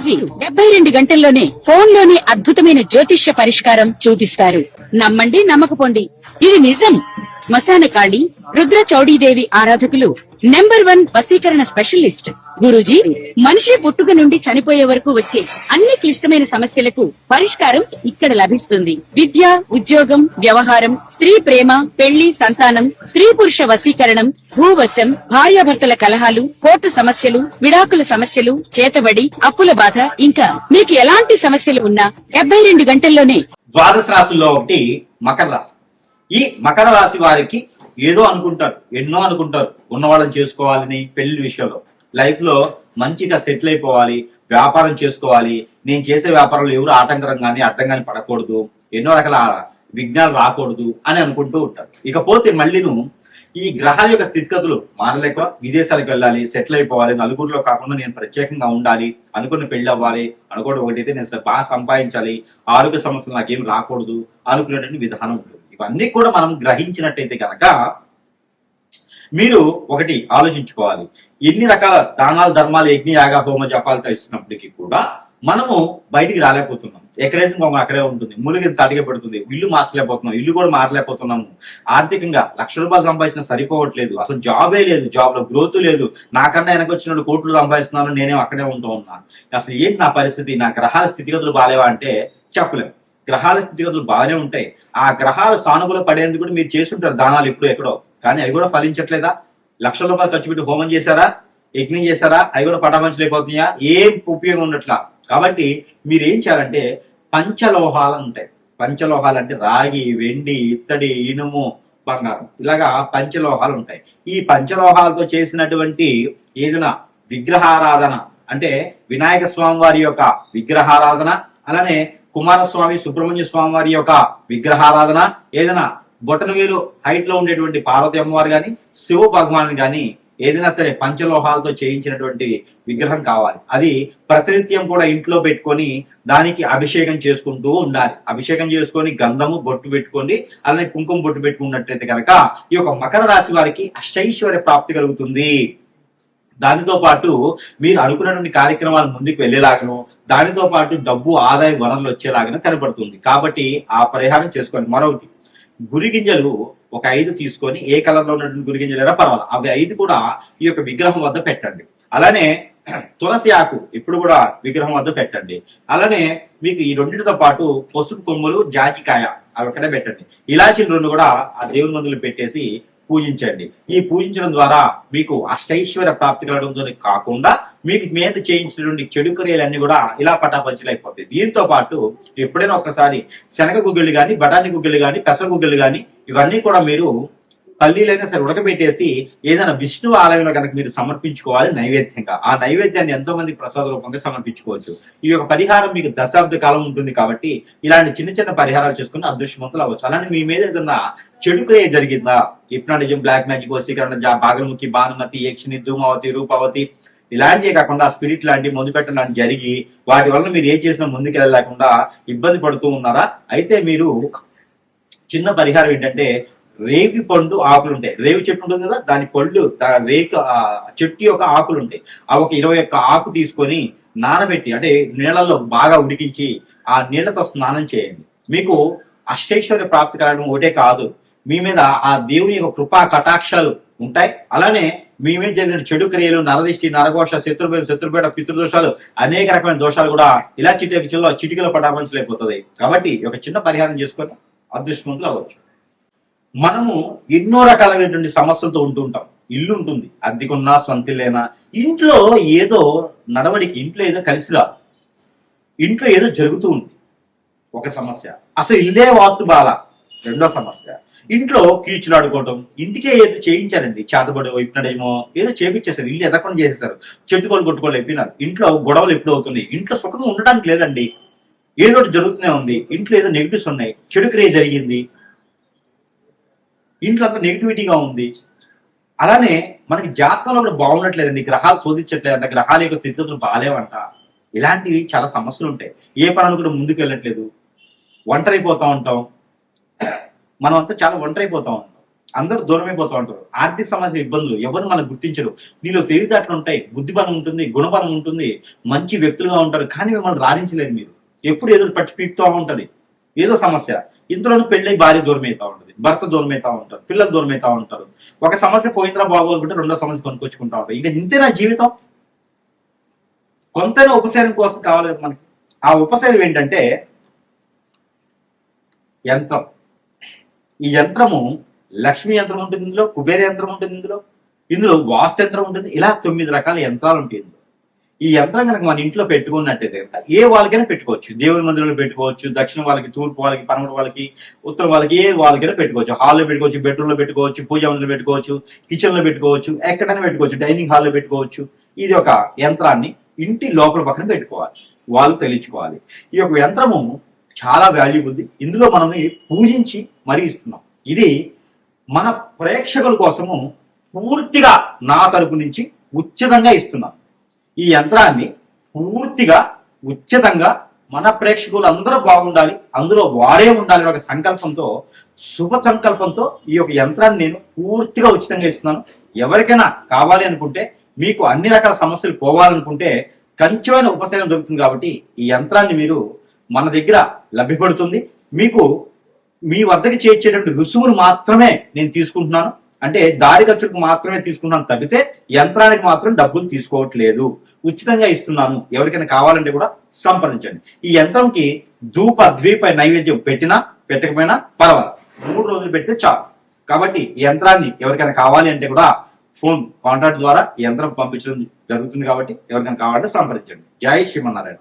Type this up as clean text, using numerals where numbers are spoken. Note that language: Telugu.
గురూజీ 72 గంటల్లోనే ఫోన్ లోని అద్భుతమైన జ్యోతిష్య పరిష్కారం చూపిస్తారు. నమ్మండి, నమ్మకపోండి, ఇది నిజం. శ్మశాన కాళి రుద్ర చౌడీదేవి ఆరాధకులు నంబర్ 1 వశీకరణ స్పెషలిస్ట్ గురూజీ. మనిషి పుట్టుక నుండి చనిపోయే వరకు వచ్చే అన్ని క్లిష్టమైన సమస్యలకు పరిష్కారం ఇక్కడ లభిస్తుంది. విద్య, ఉద్యోగం, వ్యవహారం, స్త్రీ ప్రేమ, పెళ్లి, సంతానం, స్త్రీ పురుష వశీకరణం, భూవశం, భార్యాభర్తల కలహాలు, కోర్టు సమస్యలు, విడాకుల సమస్యలు, చేతబడి, అప్పుల బాధ, ఇంకా మీకు ఎలాంటి సమస్యలు ఉన్నా 72 గంటల్లోనే. ద్వాదశ రాశుల్లో ఒకటి మకర రాశి. ఈ మకర రాశి వారికి ఏదో అనుకుంటారు, ఎన్నో అనుకుంటారు. ఉన్న వాళ్ళని చేసుకోవాలని, పెళ్లి విషయంలో లైఫ్ లో మంచిగా సెటిల్ అయిపోవాలి, వ్యాపారం చేసుకోవాలి, నేను చేసే వ్యాపారంలో ఎవరు ఆటంకరం కానీ అడ్డం కానీ పడకూడదు, ఎన్నో రకాల విఘ్నాలు రాకూడదు అని అనుకుంటూ ఉంటారు. ఇకపోతే మళ్ళీను ఈ గ్రహాల యొక్క స్థితిగతులు మారలేక విదేశాలకు వెళ్ళాలి, సెటిల్ అయిపోవాలి, నలుగురిలో కాకుండా నేను ప్రత్యేకంగా ఉండాలి, అనుకున్న పెళ్లి అవ్వాలి, అనుకోవడం ఒకటైతే నేను బాగా సంపాదించాలి, ఆరోగ్య సమస్యలు నాకేం రాకూడదు అనుకునేటువంటి విధానం ఉంటుంది. ఇవన్నీ కూడా మనం గ్రహించినట్టయితే కనుక మీరు ఒకటి ఆలోచించుకోవాలి. ఎన్ని రకాల దానాలు, ధర్మాలు, యజ్ఞ, యాగ, హోమ, జపాలతో ఇస్తున్నప్పటికీ కూడా మనము బయటికి రాలేకపోతున్నాం. ఎక్కడేసిన బొమ్మ అక్కడే ఉంటుంది, మూలికి తడిగా పడుతుంది, ఇల్లు మార్చలేకపోతున్నాం, ఇల్లు కూడా మారలేకపోతున్నాము. ఆర్థికంగా ₹1,00,000 సంపాదించినా సరిపోవట్లేదు, అసలు జాబే లేదు, జాబ్ లో గ్రోత్ లేదు, నాకన్నా వెనక వచ్చిన కోట్లు సంపాదిస్తున్నాను, నేనే అక్కడే ఉంటూ ఉన్నాను. అసలు ఏంటి నా పరిస్థితి, నా గ్రహాల స్థితిగతులు బాగాలేవా అంటే చెప్పలేము. గ్రహాల స్థితిగతులు బాగానే ఉంటాయి. ఆ గ్రహాలు సానుకూల పడేందుకు కూడా మీరు చేస్తుంటారు దానాలు ఇప్పుడు ఎక్కడో, కానీ అవి కూడా ఫలించట్లేదా? ₹1,00,000 ఖర్చు పెట్టి హోమం చేశారా, యజ్ఞం చేశారా, అవి కూడా పటాపంచలు అయిపోతున్నాయా? ఏం ఉపయోగం ఉండట్లా. కాబట్టి మీరు ఏం చేయాలంటే పంచలోహాలు ఉంటాయి. పంచలోహాలు అంటే రాగి, వెండి, ఇత్తడి, ఇనుము, బంగారం, ఇలాగా పంచలోహాలు ఉంటాయి. ఈ పంచలోహాలతో చేసినటువంటి ఏదైనా విగ్రహారాధన అంటే వినాయక స్వామి వారి యొక్క విగ్రహారాధన, అలానే కుమారస్వామి, సుబ్రహ్మణ్య స్వామి వారి యొక్క విగ్రహారాధన, ఏదైనా బొటనవేలు హైట్ లో ఉండేటువంటి పార్వతి అమ్మవారు కానీ, శివ భగవాన్ కానీ, ఏదైనా సరే పంచలోహాలతో చేయించినటువంటి విగ్రహం కావాలి. అది ప్రతినిత్యం కూడా ఇంట్లో పెట్టుకొని దానికి అభిషేకం చేసుకుంటూ ఉండాలి. అభిషేకం చేసుకొని గంధము బొట్టు పెట్టుకోండి, అలానే కుంకుమ బొట్టు పెట్టుకున్నట్లయితే కనుక ఈ యొక్క మకర రాశి వారికి అష్టైశ్వర్య ప్రాప్తి కలుగుతుంది. దానితో పాటు మీరు అనుకున్నటువంటి కార్యక్రమాలు ముందుకు వెళ్ళేలాగను, దానితో పాటు డబ్బు, ఆదాయ వనరులు వచ్చేలాగాను కనబడుతుంది. కాబట్టి ఆ పరిహారం చేసుకోండి. మరొకటి, గురి గింజలు ఒక 5 తీసుకొని, ఏ కలర్ లో ఉన్నటువంటి గురి గింజలైనా పర్వాలేదు, అవి 5 కూడా ఈ యొక్క విగ్రహం వద్ద పెట్టండి. అలానే తులసి ఆకు ఇప్పుడు కూడా విగ్రహం వద్ద పెట్టండి. అలానే మీకు ఈ రెండింటితో పాటు పసుపు కొమ్ములు, జాజికాయ అవి ఒక్కడే పెట్టండి. ఇలాచీలు 2 కూడా ఆ దేవుని ముందులు పెట్టేసి పూజించండి. ఈ పూజించడం ద్వారా మీకు అష్టైశ్వర్య ప్రాప్తి కలగడంతో కాకుండా మీకు మీద చేయించినటువంటి చెడు క్రియలన్నీ కూడా ఇలా పటాపంచలు అయిపోతాయి. దీంతో పాటు ఎప్పుడైనా ఒక్కసారి శనగ గుగ్గిళ్ళు కానీ, బఠానీ గుగ్గిళ్ళు కానీ, పెసర గుగ్గిళ్ళు కానీ, ఇవన్నీ కూడా మీరు పల్లీలైనా సరే ఉడకబెట్టేసి ఏదైనా విష్ణు ఆలయంలో కనుక మీరు సమర్పించుకోవాలి నైవేద్యంగా. ఆ నైవేద్యాన్ని ఎంతో మంది ప్రసాద రూపంగా సమర్పించుకోవచ్చు. ఈ యొక్క పరిహారం మీకు దశాబ్ద కాలం ఉంటుంది కాబట్టి ఇలాంటి చిన్న చిన్న పరిహారాలు చేసుకుని అదృష్టవంతులు అవ్వచ్చు. అలానే మీ మీద ఏదన్నా చెడు క్రియ జరిగిందా, హిప్నాటిజం, బ్లాక్ మ్యాజిక్, వశీకరణ, భాగముఖి, భానుమతి, యక్షిని, ధూమావతి, రూపావతి, ఇలాంటివే కాకుండా స్పిరిట్ లాంటి మందు పెట్టడం లాంటి జరిగి వాటి వల్ల మీరు ఏ చేసినా ముందుకు వెళ్ళలేకుండా ఇబ్బంది పడుతూ ఉన్నారా? అయితే మీరు చిన్న పరిహారం ఏంటంటే, రేగి పండు ఆకులు ఉంటాయి, రేవి చెట్టు ఉంటుంది కదా, దాని పళ్ళు, రేకు చెట్టు యొక్క ఆకులు ఉంటాయి, ఆ ఒక 21 ఆకు తీసుకొని నానబెట్టి, అంటే నీళ్ళల్లో బాగా ఉడికించి ఆ నీళ్లతో స్నానం చేయండి. మీకు అష్టైశ్వర్య ప్రాప్తి కలగడం ఒకటే కాదు, మీ మీద ఆ దేవుని యొక్క కృపా కటాక్షాలు ఉంటాయి. అలానే మీ మీద జరిగిన చెడు క్రియలు, నరదిష్టి, నరఘోష, శత్రుపేట, పితృదోషాలు, అనేక రకమైన దోషాలు కూడా ఇలా చిటికలో పటాపంచలేకపోతుంది. కాబట్టి ఒక చిన్న పరిహారం చేసుకొని అదృష్టవంతులు అవ్వచ్చు. మనము ఎన్నో రకాలైనటువంటి సమస్యలతో ఉంటుంటాం. ఇల్లు ఉంటుంది, అద్దెకున్నా, సొంతిల్లేనా, ఇంట్లో ఏదో నడవడికి, ఇంట్లో ఏదో కలిసి రాదు, ఇంట్లో ఏదో జరుగుతూ ఉంది, ఒక సమస్య. అసలు ఇల్లే వాస్తు బాల, రెండో సమస్య. ఇంట్లో కీచులాడుకోవటం, ఇంటికే ఏదో చేయించారండి, చేతబడి ఇప్పుడేమో ఏదో చేపించేశారు, ఇల్లు ఎదకుండా చేసేసారు, చెట్టుకోలు కొట్టుకోలు అయిపోయినారు, ఇంట్లో గొడవలు ఎప్పుడు అవుతున్నాయి, ఇంట్లో సుఖంగా ఉండడానికి లేదండి, ఏదో జరుగుతూనే ఉంది, ఇంట్లో ఏదో నెగిటివ్స్ ఉన్నాయి, చెడు క్రియ జరిగింది, ఇంట్లో అంతా నెగిటివిటీగా ఉంది. అలానే మనకి జాతకంలో కూడా బాగున్నట్లేదండి, గ్రహాలు శోధించట్లేదంట, గ్రహాల యొక్క స్థితిగతులు బాగాలేవంట, ఇలాంటివి చాలా సమస్యలు ఉంటాయి. ఏ పనులు కూడా ముందుకు వెళ్ళట్లేదు, ఒంటరైపోతూ ఉంటాం, మనం అంతా చాలా ఒంటరైపోతూ ఉంటాం. అందరూ దూరం అయిపోతూ ఉంటారు. ఆర్థిక సంబంధించిన ఇబ్బందులు, ఎవరు మనకు గుర్తించరు. నీలో తెలివితేటలు ఉంటాయి, బుద్ధిబలం ఉంటుంది, గుణబలం ఉంటుంది, మంచి వ్యక్తులుగా ఉంటారు, కానీ మిమ్మల్ని రాణించలేరు. మీరు ఎప్పుడు ఎదురు పట్టి పీకుతూ ఉంటది ఏదో సమస్య. ఇంతలోనూ పెళ్ళై భార్య దూరం అవుతా ఉంటుంది, భర్త దూరం అవుతా ఉంటారు, పిల్లలు దూరం అవుతా ఉంటారు. ఒక సమస్య పోయిందిరా బాబు అనుకుంటే రెండో సమస్య కొనుక్కొచ్చుకుంటా ఉంటారు. ఇంకా ఇంతేనా జీవితం? కొంతైనా ఉపశమనం కోసం కావాలి కదా మనకి. ఆ ఉపశమనం ఏంటంటే యంత్రం. ఈ యంత్రము లక్ష్మీ యంత్రం ఉంటుంది ఇందులో, కుబేర యంత్రం ఉంటుంది ఇందులో వాస్తు యంత్రం ఉంటుంది. ఇలా 9 రకాల యంత్రాలు ఉంటాయి ఇందులో. ఈ యంత్రం కనుక మన ఇంట్లో పెట్టుకున్నట్టయితే కనుక ఏ వాళ్ళకైనా పెట్టుకోవచ్చు. దేవుని మందిరంలో పెట్టుకోవచ్చు, దక్షిణ వాళ్ళకి, తూర్పు వాళ్ళకి, పడమర వాళ్ళకి, ఉత్తర వాళ్ళకి, ఏ వాళ్ళకైనా పెట్టుకోవచ్చు. హాల్లో పెట్టుకోవచ్చు, బెడ్రూమ్లో పెట్టుకోవచ్చు, పూజా మందిరంలో పెట్టుకోవచ్చు, కిచెన్ లో పెట్టుకోవచ్చు, ఎక్కడైనా పెట్టుకోవచ్చు, డైనింగ్ హాల్లో పెట్టుకోవచ్చు. ఇది ఒక యంత్రాన్ని ఇంటి లోపల పక్కన పెట్టుకోవాలి, వాళ్ళు తెలియచుకోవాలి. ఈ యొక్క యంత్రము చాలా వాల్యూబుల్. ఇందులో మనం పూజించి మరీ ఇస్తున్నాం. ఇది మన ప్రేక్షకుల కోసము పూర్తిగా నా తరపు నుంచి ఉచితంగా ఇస్తున్నాం. ఈ యంత్రాన్ని పూర్తిగా ఉచితంగా మన ప్రేక్షకులు అందరూ బాగుండాలి, అందులో వారే ఉండాలి ఒక సంకల్పంతో, శుభ సంకల్పంతో ఈ యొక్క యంత్రాన్ని నేను పూర్తిగా ఉచితంగా ఇస్తున్నాను. ఎవరికైనా కావాలి అనుకుంటే, మీకు అన్ని రకాల సమస్యలు పోవాలనుకుంటే కంచెమైన ఉపశమనం దొరుకుతుంది. కాబట్టి ఈ యంత్రాన్ని మీరు మన దగ్గర లభ్యపడుతుంది. మీకు మీ వద్దకి చేర్చేటువంటి రుసుములు మాత్రమే నేను తీసుకుంటున్నాను. అంటే దారి ఖర్చులకు మాత్రమే తీసుకున్నాను తప్పితే యంత్రానికి మాత్రం డబ్బులు తీసుకోవట్లేదు, ఉచితంగా ఇస్తున్నాను. ఎవరికైనా కావాలంటే కూడా సంప్రదించండి. ఈ యంత్రంకి ధూప ద్వీప నైవేద్యం పెట్టినా పెట్టకపోయినా పర్వాలేదు, 3 రోజులు పెడితే చాలు. కాబట్టి ఈ యంత్రాన్ని ఎవరికైనా కావాలి అంటే కూడా ఫోన్ కాంటాక్ట్ ద్వారా ఈ యంత్రం పంపించడం జరుగుతుంది. కాబట్టి ఎవరికైనా కావాలంటే సంప్రదించండి. జై శ్రీమన్నారాయణ.